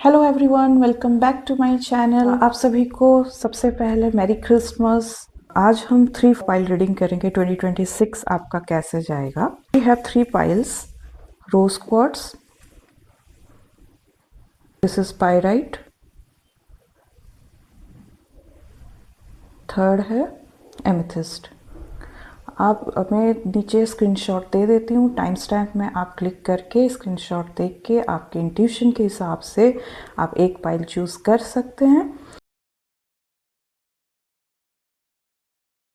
Hello everyone, welcome back to my channel. आप सभी को सबसे पहले मैरी क्रिसमस। आज हम 3 फाइल रीडिंग करेंगे। 2026 आपका कैसे जाएगा। We have 3 piles. Rose quartz, this is pyrite, third है एमेथिस्ट। आप मैं नीचे स्क्रीनशॉट दे देती हूँ, टाइम स्टैम्प में आप क्लिक करके स्क्रीनशॉट देख के आपके इंट्यूशन के हिसाब से आप एक फाइल चूज कर सकते हैं।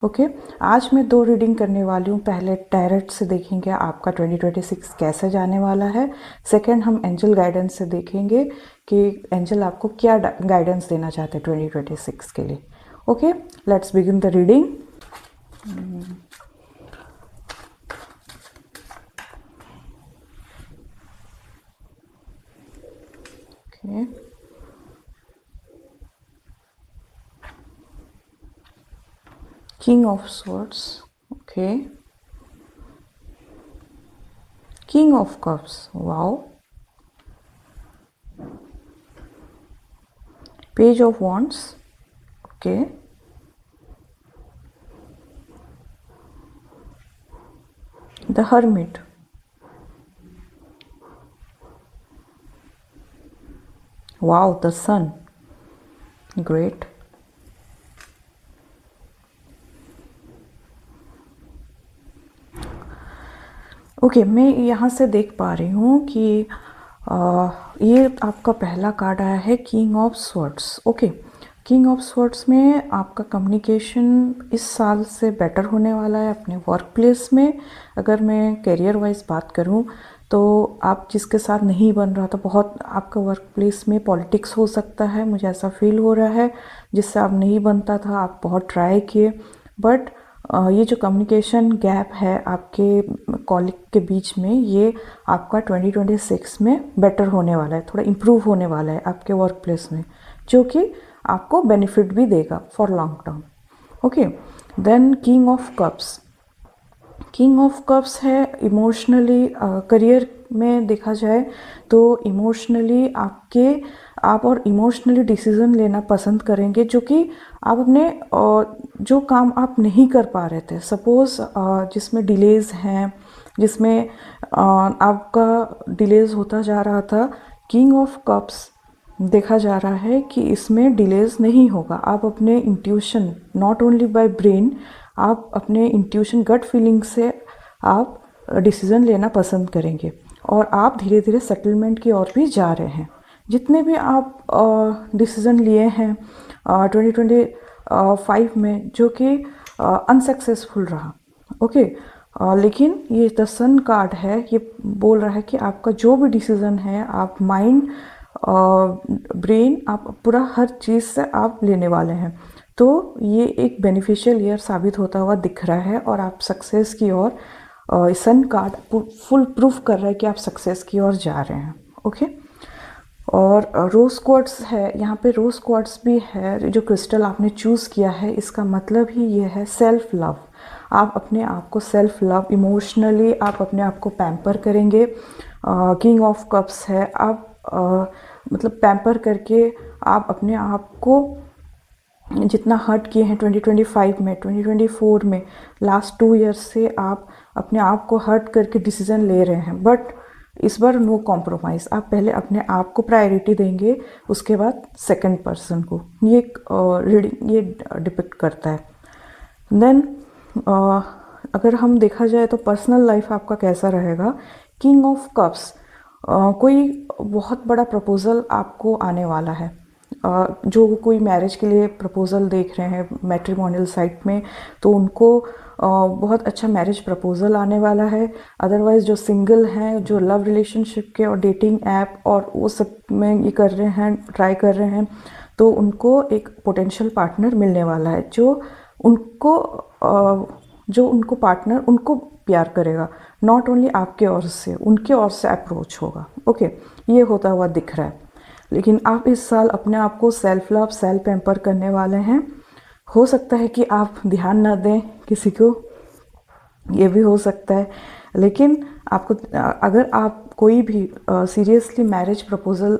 ओके आज मैं 2 रीडिंग करने वाली हूँ। पहले टैरेट से देखेंगे आपका 2026 कैसे जाने वाला है। सेकंड हम एंजल गाइडेंस से देखेंगे कि एंजल आपको क्या गाइडेंस देना चाहते हैं 2026 के लिए। Okay, let's begin the reading. Okay, King of Swords, okay. King of Cups, wow. Page of Wands, okay. The Hermit, wow. The Sun, great. Okay मैं यहाँ से देख पा रही हूँ कि ये आपका पहला कार्ड आया है king of swords. Okay, king of swords में आपका कम्युनिकेशन इस साल से बेटर होने वाला है अपने वर्क प्लेस में। अगर मैं करियर वाइज बात करूँ तो आप जिसके साथ नहीं बन रहा था, बहुत आपका वर्क प्लेस में पॉलिटिक्स हो सकता है, मुझे ऐसा फील हो रहा है। जिससे आप नहीं बनता था, आप बहुत ट्राई किए, बट ये जो कम्युनिकेशन गैप है आपके कॉलीग के बीच में, ये आपका 2026 में बेटर होने वाला है, थोड़ा इम्प्रूव होने वाला है आपके वर्क प्लेस में, जो कि आपको बेनिफिट भी देगा for long term. Okay, then king of cups. King of cups है इमोशनली, करियर में देखा जाए तो इमोशनली आप और इमोशनली डिसीजन लेना पसंद करेंगे, जो कि आप अपने जो काम आप नहीं कर पा रहे थे, सपोज़ जिसमें डिलेज़ हैं, जिसमें आपका डिलेज़ होता जा रहा था, किंग ऑफ कप्स देखा जा रहा है कि इसमें डिलेज़ नहीं होगा। आप अपने intuition, not only by brain, आप अपने इंट्यूशन गट फीलिंग से आप डिसीज़न लेना पसंद करेंगे और आप धीरे धीरे सेटलमेंट की ओर भी जा रहे हैं। जितने भी आप डिसीज़न लिए हैं 2025 में, जो कि अनसक्सेसफुल रहा। ओके, लेकिन ये द सन कार्ड है, ये बोल रहा है कि आपका जो भी डिसीज़न है, आप माइंड, ब्रेन, आप पूरा हर चीज़ से आप लेने वाले हैं। तो ये एक बेनिफिशियल ईयर साबित होता हुआ दिख रहा है और आप सक्सेस की ओर, सन कार्ड फुल प्रूफ कर रहा है कि आप सक्सेस की ओर जा रहे हैं। ओके, और रोज़ क्वार्ट्स है यहाँ पे। रोज़ क्वार्ट्स भी है, जो क्रिस्टल आपने चूज़ किया है, इसका मतलब ही ये है सेल्फ लव। आप अपने आप को सेल्फ लव, इमोशनली आप अपने आप को पैम्पर करेंगे। किंग ऑफ कप्स है, आप मतलब पैम्पर करके आप अपने आप को जितना हर्ट किए हैं 2025 में, 2024 में, लास्ट 2 ईयर्स से आप अपने आप को हर्ट करके डिसीज़न ले रहे हैं, बट इस बार नो कॉम्प्रोमाइज़। आप पहले अपने आप को प्रायोरिटी देंगे, उसके बाद सेकंड पर्सन को। ये रीडिंग ये डिपिक्ट करता है। देन अगर हम देखा जाए तो पर्सनल लाइफ आपका कैसा रहेगा। किंग ऑफ कप्स, कोई बहुत बड़ा प्रपोज़ल आपको आने वाला है। जो कोई मैरिज के लिए प्रपोज़ल देख रहे हैं मैट्रिमोनियल साइट में, तो उनको बहुत अच्छा मैरिज प्रपोज़ल आने वाला है। अदरवाइज़ जो सिंगल हैं, जो लव रिलेशनशिप के और डेटिंग ऐप और वो सब में ये कर रहे हैं, ट्राई कर रहे हैं, तो उनको एक पोटेंशियल पार्टनर मिलने वाला है, जो उनको पार्टनर उनको प्यार करेगा, नॉट ओनली आपके ओर से, उनके ओर से अप्रोच होगा। ओके, ये होता हुआ दिख रहा है। लेकिन आप इस साल अपने आप को सेल्फ लव, सेल्फ पैम्पर करने वाले हैं। हो सकता है कि आप ध्यान ना दें किसी को, ये भी हो सकता है, लेकिन आपको अगर आप कोई भी सीरियसली मैरिज प्रपोज़ल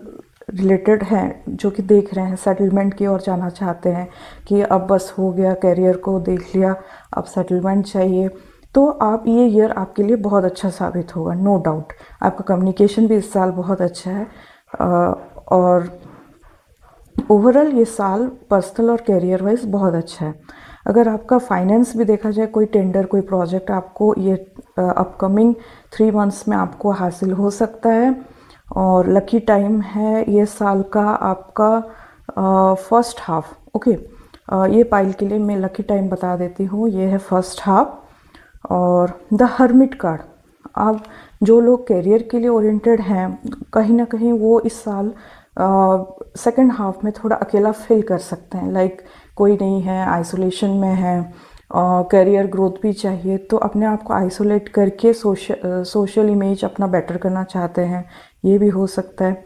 रिलेटेड हैं, जो कि देख रहे हैं, सेटलमेंट की ओर जाना चाहते हैं कि अब बस हो गया, करियर को देख लिया, अब सेटलमेंट चाहिए, तो आप ये ईयर आपके लिए बहुत अच्छा साबित होगा, नो डाउट। आपका कम्युनिकेशन भी इस साल बहुत अच्छा है, और ओवरऑल ये साल पर्सनल और करियर वाइज बहुत अच्छा है। अगर आपका फाइनेंस भी देखा जाए, कोई टेंडर, कोई प्रोजेक्ट आपको ये अपकमिंग 3 मंथ्स में आपको हासिल हो सकता है। और लकी टाइम है ये साल का आपका फर्स्ट हाफ। ओके, ये पाइल के लिए मैं लकी टाइम बता देती हूँ, ये है फर्स्ट हाफ। और द हर्मिट कार्ड, अब जो लोग करियर के लिए ओरिएंटेड हैं, कहीं ना कहीं वो इस साल सेकंड हाफ में थोड़ा अकेला फील कर सकते हैं, लाइक कोई नहीं है, आइसोलेशन में है, करियर ग्रोथ भी चाहिए, तो अपने आप को आइसोलेट करके सोशल इमेज अपना बेटर करना चाहते हैं। ये भी हो सकता है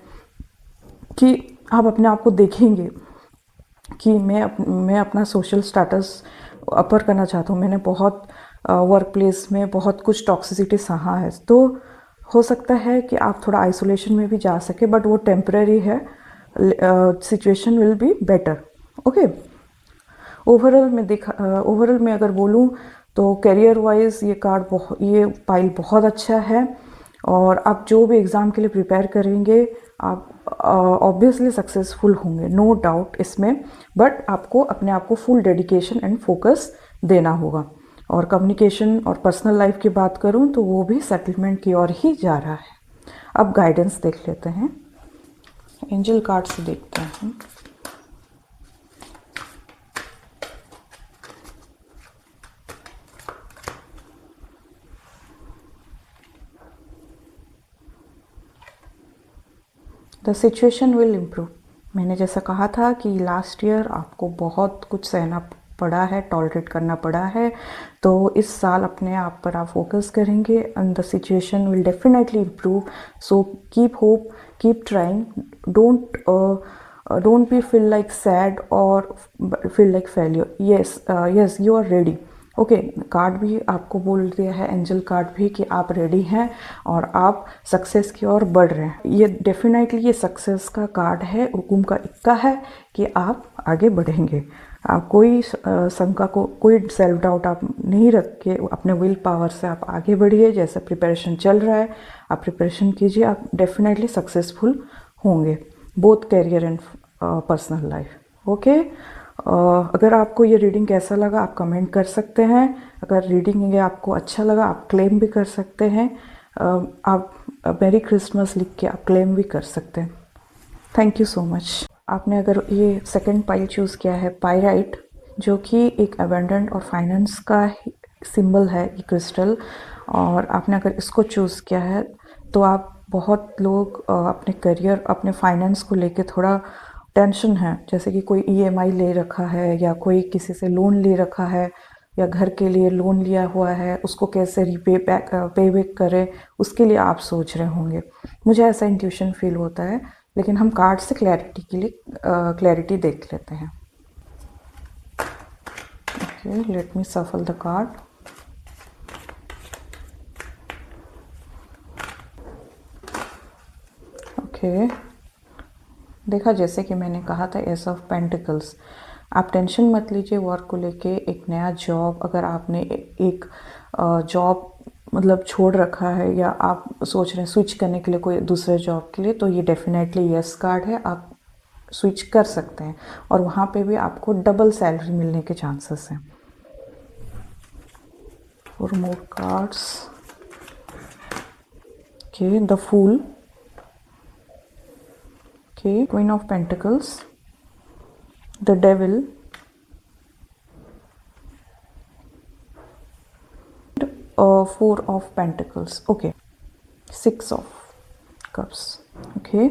कि आप अपने आप को देखेंगे कि मैं अपना सोशल स्टेटस अपर करना चाहता हूँ, मैंने बहुत वर्क प्लेस में बहुत कुछ टॉक्सिसिटी सहा है, तो हो सकता है कि आप थोड़ा आइसोलेशन में भी जा सके, बट वो टेम्पररी है, situation will be better. Okay, overall में अगर बोलूँ तो करियर वाइज ये पाइल बहुत अच्छा है, और आप जो भी एग्ज़ाम के लिए प्रिपेयर करेंगे आप ऑब्वियसली सक्सेसफुल होंगे, नो डाउट इसमें, बट आपको अपने आप को फुल डेडिकेशन एंड फोकस देना होगा। और कम्युनिकेशन और पर्सनल लाइफ की बात करूं तो वो भी सेटलमेंट की ओर ही जा रहा है। अब गाइडेंस देख लेते हैं, एंजल कार्ड से देखते हैं। The situation will improve. मैंने जैसा कहा था कि लास्ट ईयर आपको बहुत कुछ सहना पड़ा है, टॉलरेट करना पड़ा है, तो इस साल अपने आप पर आप फोकस करेंगे and the situation will definitely improve. So keep hope, keep trying, don't be feel like sad और feel like failure. Yes you are ready. Okay, card भी आपको बोल दिया है, एंजल कार्ड भी, कि आप रेडी हैं और आप सक्सेस की ओर बढ़ रहे हैं। ये डेफिनेटली ये सक्सेस का कार्ड है, हुकुम का इक्का है कि आप आगे बढ़ेंगे। आप कोई शंका को, कोई सेल्फ डाउट आप नहीं रख के अपने विल पावर से आप आगे बढ़िए। जैसे प्रिपरेशन चल रहा है आप प्रिपरेशन कीजिए, आप डेफिनेटली सक्सेसफुल होंगे, both career and personal life. Okay, अगर आपको ये रीडिंग कैसा लगा आप कमेंट कर सकते हैं। अगर रीडिंग ये आपको अच्छा लगा आप क्लेम भी कर सकते हैं, आप मेरी क्रिसमस लिख के आप क्लेम भी कर सकते हैं। Thank you so much. आपने अगर ये सेकंड पाइल चूज़ किया है, पाइराइट, जो कि एक अबेंडेंट और फाइनेंस का सिंबल है, ये क्रिस्टल, और आपने अगर इसको चूज़ किया है तो आप बहुत लोग अपने करियर, अपने फाइनेंस को लेके थोड़ा टेंशन है, जैसे कि कोई ईएमआई ले रखा है या कोई किसी से लोन ले रखा है या घर के लिए लोन लिया हुआ है, उसको कैसे पे बैक करें, उसके लिए आप सोच रहे होंगे। मुझे ऐसा इंट्यूशन फील होता है, लेकिन हम कार्ड से क्लैरिटी के लिए क्लैरिटी देख लेते हैं। ओके, लेट मी सफल द कार्ड। ओके, देखा जैसे कि मैंने कहा था, एस ऑफ पेंटिकल्स। आप टेंशन मत लीजिए वर्क को लेके। एक नया जॉब, अगर आपने एक जॉब मतलब छोड़ रखा है या आप सोच रहे हैं स्विच करने के लिए कोई दूसरे जॉब के लिए, तो ये डेफिनेटली यस कार्ड है, आप स्विच कर सकते हैं और वहाँ पे भी आपको डबल सैलरी मिलने के चांसेस हैं। For more cards, okay, the fool, okay, queen of pentacles, the devil, four of pentacles, okay, 6 of cups. Okay,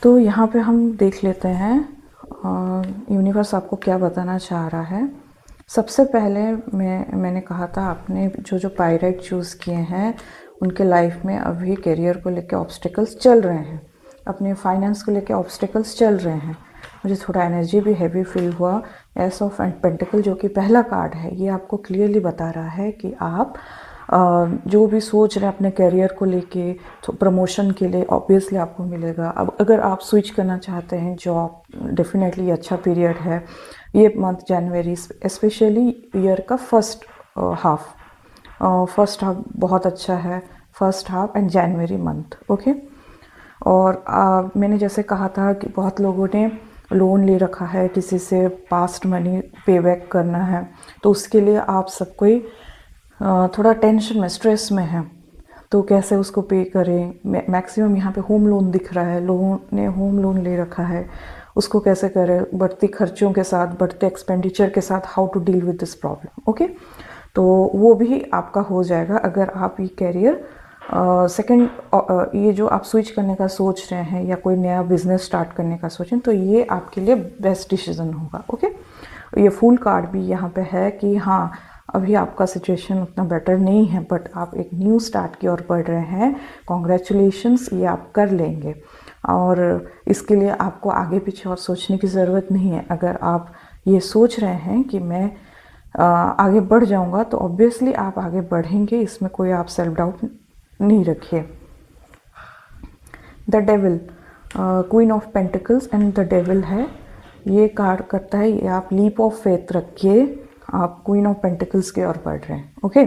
तो यहाँ पे हम देख लेते हैं यूनिवर्स आपको क्या बताना चाह रहा है। सबसे पहले मैंने कहा था, आपने जो पाइराइट चूज़ किए हैं उनके लाइफ में अभी करियर को लेके ऑब्स्टिकल्स चल रहे हैं, अपने फाइनेंस को लेके ऑब्स्टिकल्स चल रहे हैं। मुझे थोड़ा एनर्जी भी हैवी फील हुआ। एस ऑफ पेंटिकल जो कि पहला कार्ड है, ये आपको क्लियरली बता रहा है कि आप जो भी सोच रहे हैं अपने करियर को लेके, तो प्रमोशन के लिए ऑब्वियसली आपको मिलेगा। अब अगर आप स्विच करना चाहते हैं जॉब, डेफिनेटली अच्छा पीरियड है ये मंथ जनवरी, स्पेशली ईयर का हाफ फर्स्ट हाफ बहुत अच्छा है, first half and January month. Okay. और मैंने जैसे कहा था कि बहुत लोगों ने लोन ले रखा है, किसी से पास्ट मनी पे बैक करना है, तो उसके लिए आप सब कोई थोड़ा टेंशन में, स्ट्रेस में है, तो कैसे उसको पे करें। मैक्सिमम यहाँ पे होम लोन दिख रहा है, लोगों ने होम लोन ले रखा है, उसको कैसे करें, बढ़ती खर्चों के साथ, बढ़ते एक्सपेंडिचर के साथ, how to deal with this problem. Okay. तो वो भी आपका हो जाएगा अगर आप ये कैरियर सेकंड ये जो आप स्विच करने का सोच रहे हैं या कोई नया बिजनेस स्टार्ट करने का सोचें, तो ये आपके लिए बेस्ट डिसीजन होगा। ओके। ये फुल कार्ड भी यहाँ पे है कि हाँ, अभी आपका सिचुएशन उतना बेटर नहीं है, बट आप एक न्यू स्टार्ट की ओर बढ़ रहे हैं। कॉन्ग्रेचुलेशंस, ये आप कर लेंगे, और इसके लिए आपको आगे पीछे और सोचने की ज़रूरत नहीं है। अगर आप ये सोच रहे हैं कि मैं आगे बढ़ जाऊंगा, तो ऑब्वियसली आप आगे बढ़ेंगे, इसमें कोई आप सेल्फ डाउट नहीं रखिए। The devil, queen of pentacles and the devil है, ये कार्ड करता है ये आप लीप ऑफ फेथ रखिए, आप क्वीन ऑफ पेंटिकल्स की ओर बढ़ रहे हैं। ओके।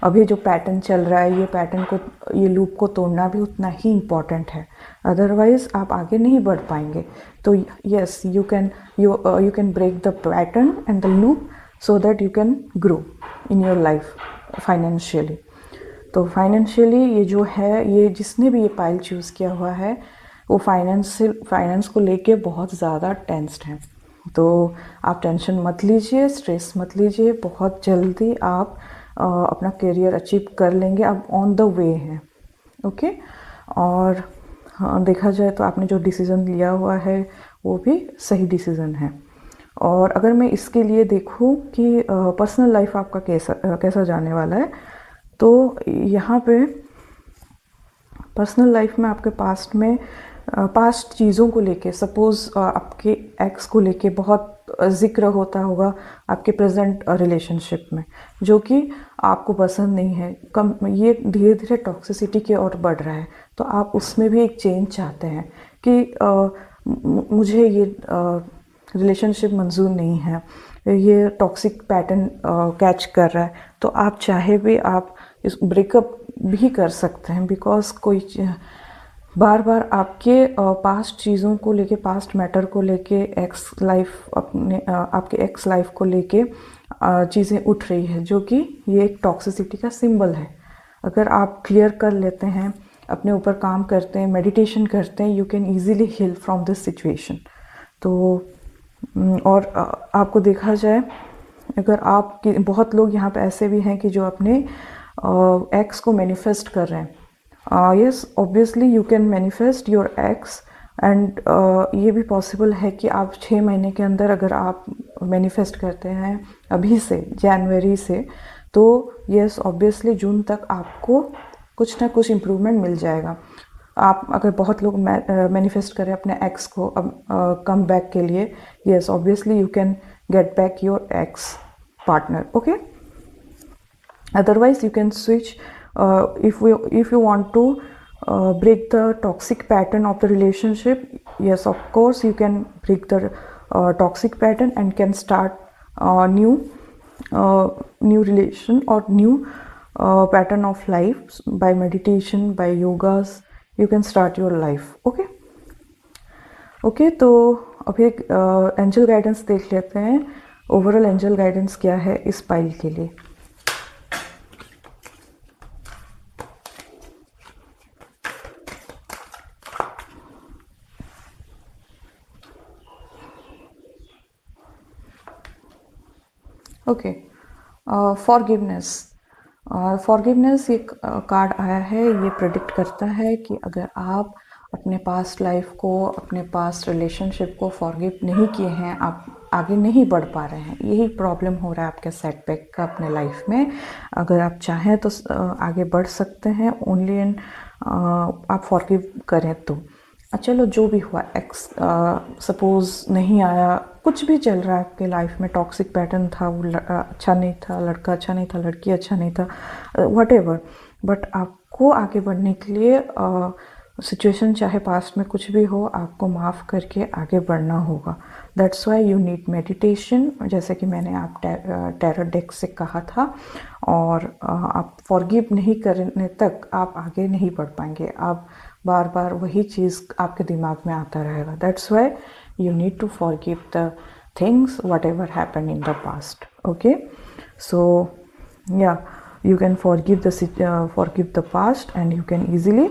अभी जो पैटर्न चल रहा है, ये पैटर्न को, ये लूप को तोड़ना भी उतना ही इम्पॉर्टेंट है, अदरवाइज आप आगे नहीं बढ़ पाएंगे। तो yes, you can break the pattern and the loop so that you can grow in your life financially. तो फाइनेंशियली ये जो है, ये जिसने भी ये पाइल चूज़ किया हुआ है, वो फाइनेंस को लेके बहुत ज़्यादा टेंस्ड हैं। तो आप टेंशन मत लीजिए, स्ट्रेस मत लीजिए, बहुत जल्दी आप अपना करियर अचीव कर लेंगे, आप ऑन द वे हैं। ओके। और देखा जाए तो आपने जो डिसीज़न लिया हुआ है वो भी सही डिसीज़न है। और अगर मैं इसके लिए देखूं कि पर्सनल लाइफ आपका कैसा जाने वाला है, तो यहाँ पे पर्सनल लाइफ में आपके पास्ट चीज़ों को लेके, सपोज़ आपके एक्स को लेके बहुत ज़िक्र होता होगा आपके प्रेजेंट रिलेशनशिप में, जो कि आपको पसंद नहीं है, ये धीरे धीरे टॉक्सिसिटी की ओर बढ़ रहा है। तो आप उसमें भी एक चेंज चाहते हैं कि मुझे ये रिलेशनशिप मंजूर नहीं है, ये टॉक्सिक पैटर्न कैच कर रहा है, तो आप चाहे भी आप इस ब्रेकअप भी कर सकते हैं, बिकॉज कोई बार बार आपके पास्ट चीज़ों को लेके, पास्ट मैटर को लेके, आपके एक्स लाइफ को लेके चीज़ें उठ रही है, जो कि ये एक टॉक्सिसिटी का सिंबल है। अगर आप क्लियर कर लेते हैं, अपने ऊपर काम करते हैं, मेडिटेशन करते हैं, you can easily heal from this situation. तो और आपको देखा जाए, अगर आप बहुत लोग यहाँ पे ऐसे भी हैं कि जो अपने एक्स को मैनिफेस्ट कर रहे हैं। Yes, obviously you can manifest your x, and ये भी पॉसिबल है कि आप 6 महीने के अंदर अगर आप मैनिफेस्ट करते हैं अभी से, जनवरी से, तो यस ऑब्वियसली जून तक आपको कुछ ना कुछ इम्प्रूवमेंट मिल जाएगा। आप अगर बहुत लोग मैनिफेस्ट करें अपने एक्स को कम बैक के लिए, yes obviously you can get back your x partner। okay, otherwise you can switch if you want to break the toxic pattern of the relationship. Yes, of course you can break the toxic pattern and can start new relation or new pattern of life by meditation, by yogas. You can start your life. okay, तो अभी एक angel guidance देख लेते हैं। Overall angel guidance क्या है इस pile के लिए। ओके, फॉरगिवनेस एक कार्ड आया है, ये प्रेडिक्ट करता है कि अगर आप अपने पास्ट लाइफ को, अपने पास्ट रिलेशनशिप को फॉरगिव नहीं किए हैं, आप आगे नहीं बढ़ पा रहे हैं, यही प्रॉब्लम हो रहा है आपके सेटबैक का अपने लाइफ में। अगर आप चाहें तो आगे बढ़ सकते हैं, ओनली एंड आप फॉरगिव करें तो। चलो जो भी हुआ, एक्स सपोज़ नहीं आया, कुछ भी चल रहा है आपके लाइफ में, टॉक्सिक पैटर्न था, वो अच्छा नहीं था, लड़का अच्छा नहीं था, लड़की अच्छा नहीं था, व्हाटएवर, बट आपको आगे बढ़ने के लिए सिचुएशन चाहे पास्ट में कुछ भी हो, आपको माफ़ करके आगे बढ़ना होगा। That's why you need meditation, जैसे कि मैंने आप टैरो डेक से कहा था, और आप फॉरगिव नहीं करने तक आप आगे नहीं बढ़ पाएंगे। आप बार बार वही चीज़ आपके दिमाग में आता रहेगा। That's why you need to forgive the things whatever happen in the past. Okay, so yeah you can forgive the past and you can easily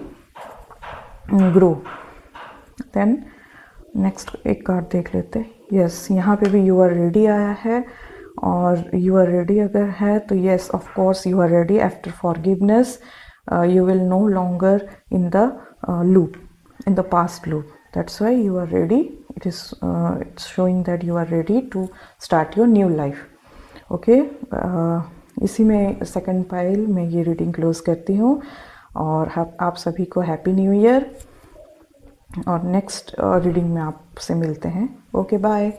grow. then next एक कार्ड देख लेते हैं। यस, यहाँ पे भी you are ready आया है, और यू आर रेडी अगर है तो yes of course you are ready after forgiveness. you will no longer in the loop, in the past loop. That's why you are ready. It's showing that you are ready to start your new life. Okay, इसी में second pile में ये reading close करती हूँ, और आप सभी को हैप्पी न्यू ईयर, और नेक्स्ट रीडिंग में आपसे मिलते हैं। Okay, bye.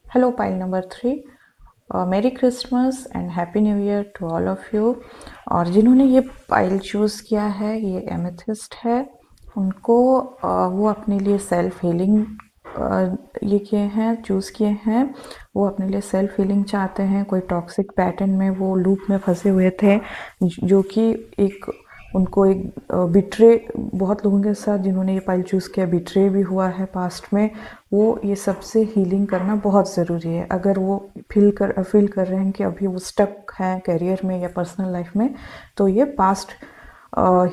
Hello pile number 3, मेरी Christmas and happy new year to all of you. और जिन्होंने ये पाइल चूज़ किया है, ये एमेथिस्ट है, उनको वो अपने लिए सेल्फ हीलिंग ये किए हैं, चूज़ किए हैं। वो अपने लिए सेल्फ हीलिंग चाहते हैं। कोई टॉक्सिक पैटर्न में वो लूप में फंसे हुए थे, जो कि एक उनको एक बिट्रे, बहुत लोगों के साथ जिन्होंने ये पाइल चूज़ किया बिट्रे भी हुआ है पास्ट में। वो ये सबसे हीलिंग करना बहुत ज़रूरी है। अगर वो फील कर रहे हैं कि अभी वो स्टक हैं करियर में या पर्सनल लाइफ में, तो ये पास्ट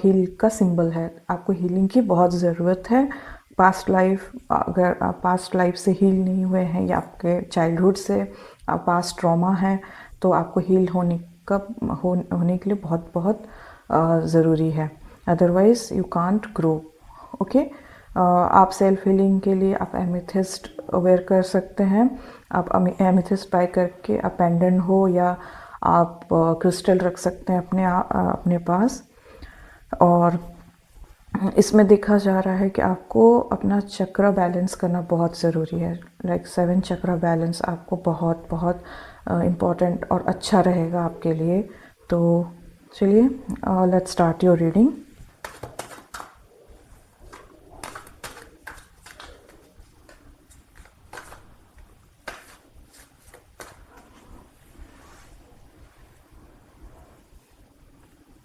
हील का सिंबल है। आपको हीलिंग की बहुत ज़रूरत है। पास्ट लाइफ, अगर आप पास्ट लाइफ से हील नहीं हुए हैं, या आपके चाइल्डहुड से पास्ट ट्रॉमा है, तो आपको हील होने के लिए बहुत बहुत ज़रूरी है। Otherwise you can't grow. Okay, आप सेल्फ हीलिंग के लिए आप एमेथिस्ट वेयर कर सकते हैं। आप एमेथिस्ट बाय करके आप पेंडेंट हो, या आप क्रिस्टल रख सकते हैं अपने पास। और इसमें देखा जा रहा है कि आपको अपना चक्र बैलेंस करना बहुत ज़रूरी है। लाइक 7 चक्र बैलेंस आपको बहुत बहुत इम्पॉर्टेंट और अच्छा रहेगा आपके लिए। तो चलिए, let's start your reading.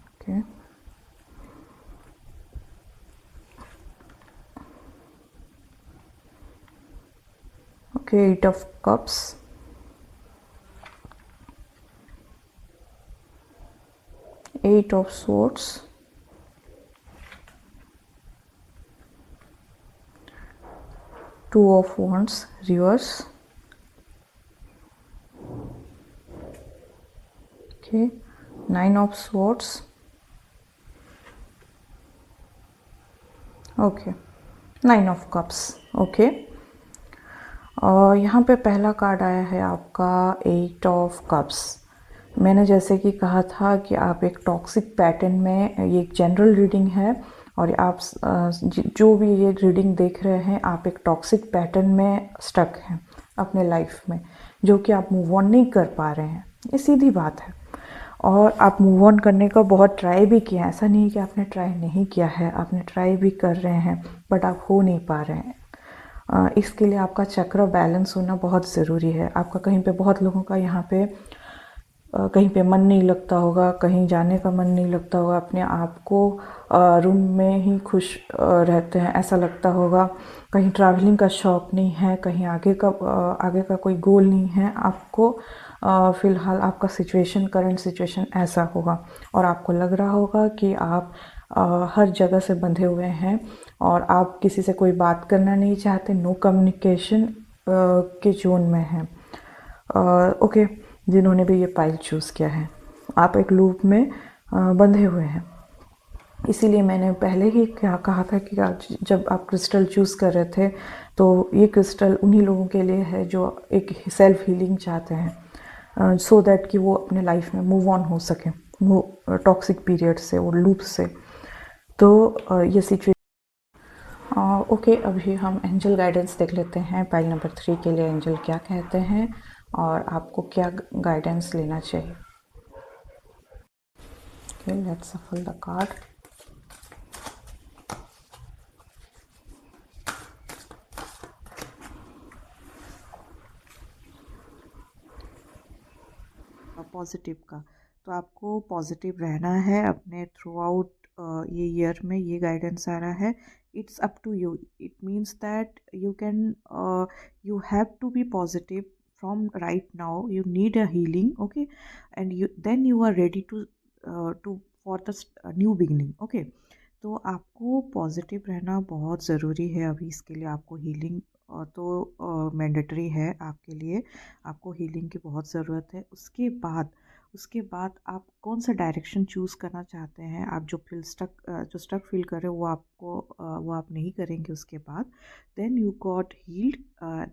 Okay, okay, 8 of cups, 8 of swords, 2 of wands reverse, okay, 9 of swords, okay, 9 of cups, okay। और यहाँ पे पहला कार्ड आया है आपका 8 ऑफ कप्स। मैंने जैसे कि कहा था कि आप एक टॉक्सिक पैटर्न में, ये एक जनरल रीडिंग है, और आप जो भी ये रीडिंग देख रहे हैं, आप एक टॉक्सिक पैटर्न में स्टक हैं अपने लाइफ में, जो कि आप मूव ऑन नहीं कर पा रहे हैं। ये सीधी बात है। और आप मूव ऑन करने का बहुत ट्राई भी किया है, ऐसा नहीं कि आपने ट्राई नहीं किया है, आपने ट्राई भी कर रहे हैं, बट आप हो नहीं पा रहे हैं। इसके लिए आपका चक्र बैलेंस होना बहुत ज़रूरी है। आपका कहीं पे, बहुत लोगों का यहाँ पे कहीं पे मन नहीं लगता होगा, कहीं जाने का मन नहीं लगता होगा, अपने आप को रूम में ही खुश रहते हैं ऐसा लगता होगा, कहीं ट्रैवलिंग का शौक़ नहीं है, कहीं आगे का कोई गोल नहीं है आपको। फ़िलहाल आपका करंट सिचुएशन ऐसा होगा, और आपको लग रहा होगा कि आप हर जगह से बंधे हुए हैं, और आप किसी से कोई बात करना नहीं चाहते, नो कम्युनिकेशन के जोन में हैं। ओके, जिन्होंने भी ये पाइल चूज़ किया है, आप एक लूप में बंधे हुए हैं। इसीलिए मैंने पहले ही क्या कहा था कि जब आप क्रिस्टल चूज़ कर रहे थे, तो ये क्रिस्टल उन्हीं लोगों के लिए है जो एक सेल्फ हीलिंग चाहते हैं, सो दैट कि वो अपने लाइफ में मूव ऑन हो सके, वो टॉक्सिक पीरियड से, वो लूप से। तो ये सिचुएशन, ओके, अभी हम एंजल गाइडेंस देख लेते हैं। पाइल नंबर 3 के लिए एंजल क्या कहते हैं और आपको क्या गाइडेंस लेना चाहिए। ओके, लेट्स सफल द कार्ड। पॉजिटिव का, तो आपको पॉजिटिव रहना है अपने थ्रू आउट ये ईयर में, ये गाइडेंस आ रहा है। It's up to you, it means that you can, you have to be positive from right now, you need a healing, okay, and you then you are ready to for the new beginning, okay. तो आपको positive रहना बहुत ज़रूरी है अभी, इसके लिए आपको हीलिंग तो मैंडेटरी है आपके लिए, आपको हीलिंग की बहुत ज़रूरत है। उसके बाद आप कौन सा डायरेक्शन चूज़ करना चाहते हैं, आप जो स्टक फील कर रहे हो वो आप नहीं करेंगे उसके बाद, then you got healed,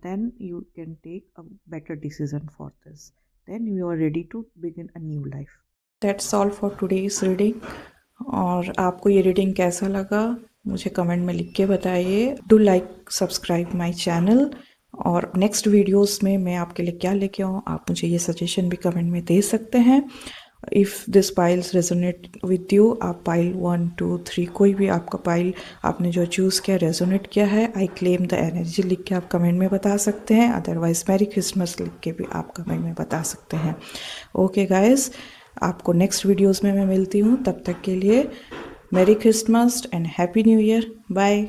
then you can take a better decision for this, then you are ready to begin a new life. That's all for today's reading. और आपको ये रीडिंग कैसा लगा मुझे कमेंट में लिख के बताइए। Do like subscribe my channel, और नेक्स्ट वीडियोस में मैं आपके लिए क्या लेके आऊँ आप मुझे ये सजेशन भी कमेंट में दे सकते हैं। If this piles resonate with you, आप पाइल 1 2 3 कोई भी आपका पाइल आपने जो चूज़ किया रेजोनेट किया है, आई क्लेम द एनर्जी लिख के आप कमेंट में बता सकते हैं। अदरवाइज मैरी क्रिसमस लिख के भी आप कमेंट में बता सकते हैं। ओके गाइस, आपको नेक्स्ट वीडियोस में मैं मिलती हूँ, तब तक के लिए merry Christmas and happy new year. Bye.